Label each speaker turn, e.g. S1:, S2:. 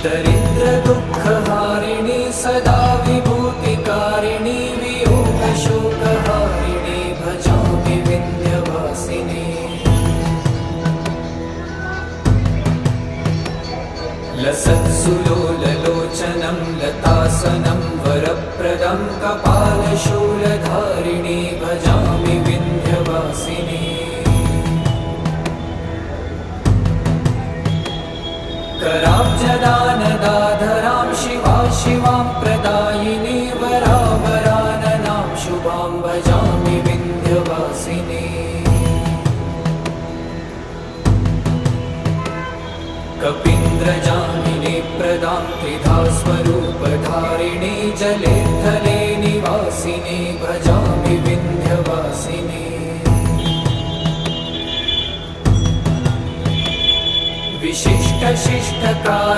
S1: दरिद्रदुःखहारिणी सदा विभूतिकारिणी वियोगशोकहारिणी भजामि विन्ध्यवासिनी। लसत्सुलोललोचनं लतासनं वरप्रदं कपालशूलधारिणी भजामि विन्ध्यवासिनी। कराब्जदानदाधरां शिवा शिवां प्रदायिनी वरावराननां शुभां भजामि विन्ध्यवासिनी। कपीन्द्रजामिनी प्रदां त्रिधा स्वरूपधारिणी जले थले निवासिनी भजामि विन्ध्यवासिनी। विशिष्टशिष्टकारी